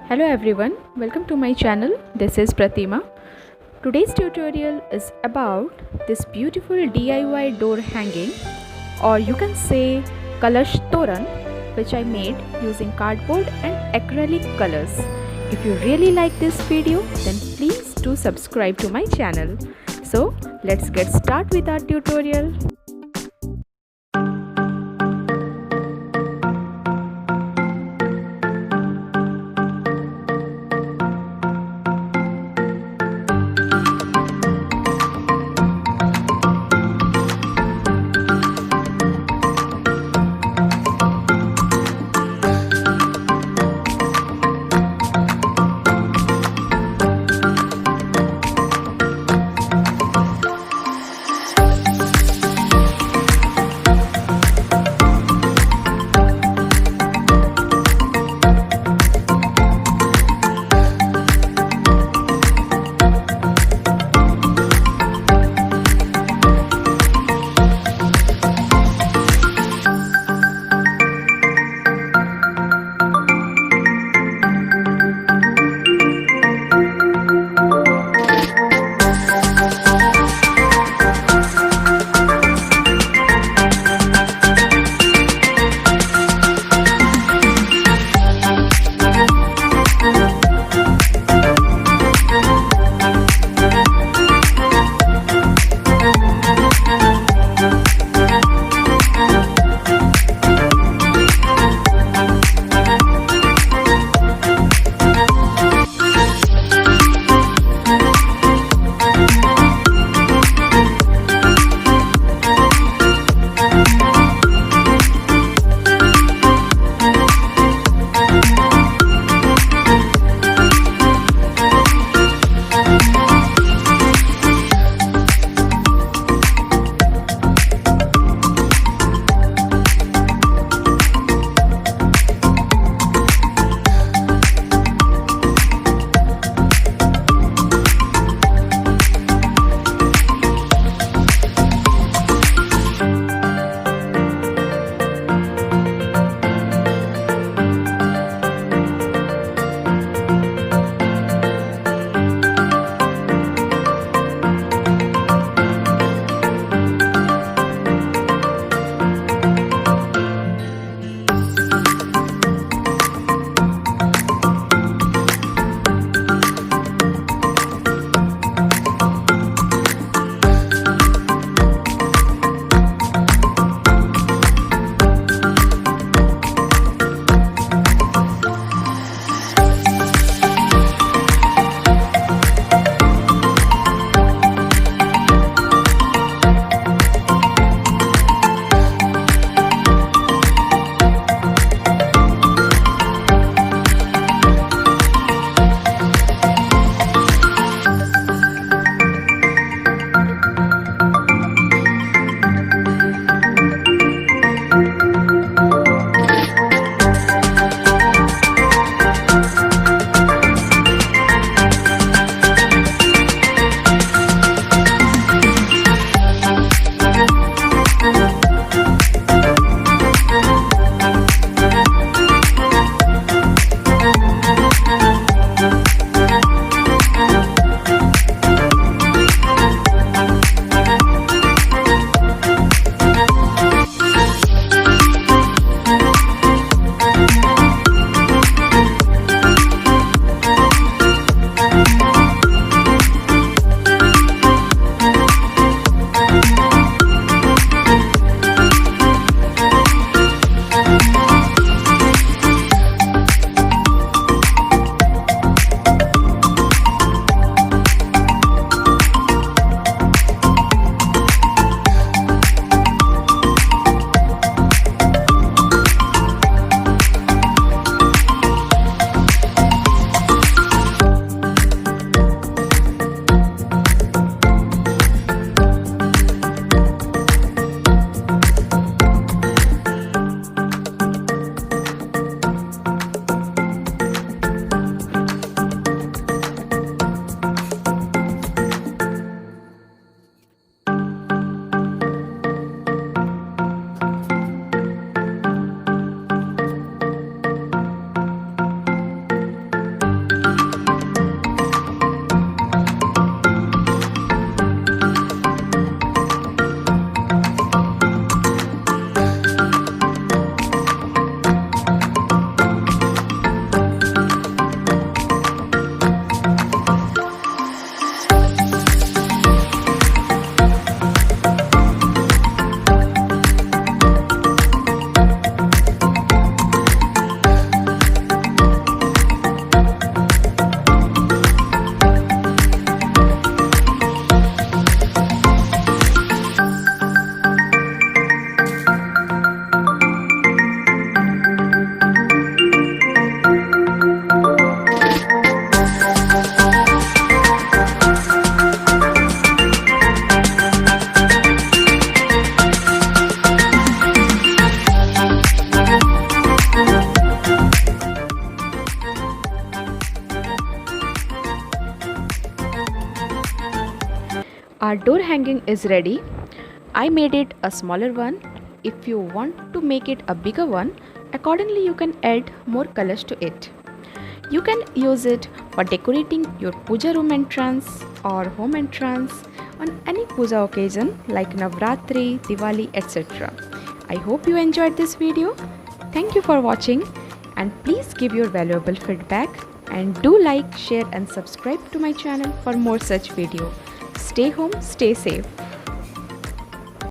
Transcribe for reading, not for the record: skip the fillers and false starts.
Hello everyone, welcome to my channel. This is Pratima. Today's tutorial is about this beautiful DIY door hanging, or you can say kalash toran, which I made using cardboard and acrylic colors. If you really like this video, then please do subscribe to my channel. So let's get started with our tutorial. Our door hanging is ready. I made it a smaller one. If you want to make it a bigger one, accordingly you can add more colors to it. You can use it for decorating your puja room entrance or home entrance on any puja occasion like navratri, diwali, etc. I hope you enjoyed this video. Thank you for watching, and please give your valuable feedback, and do like, share and subscribe to my channel for more such videos. Stay home, stay safe.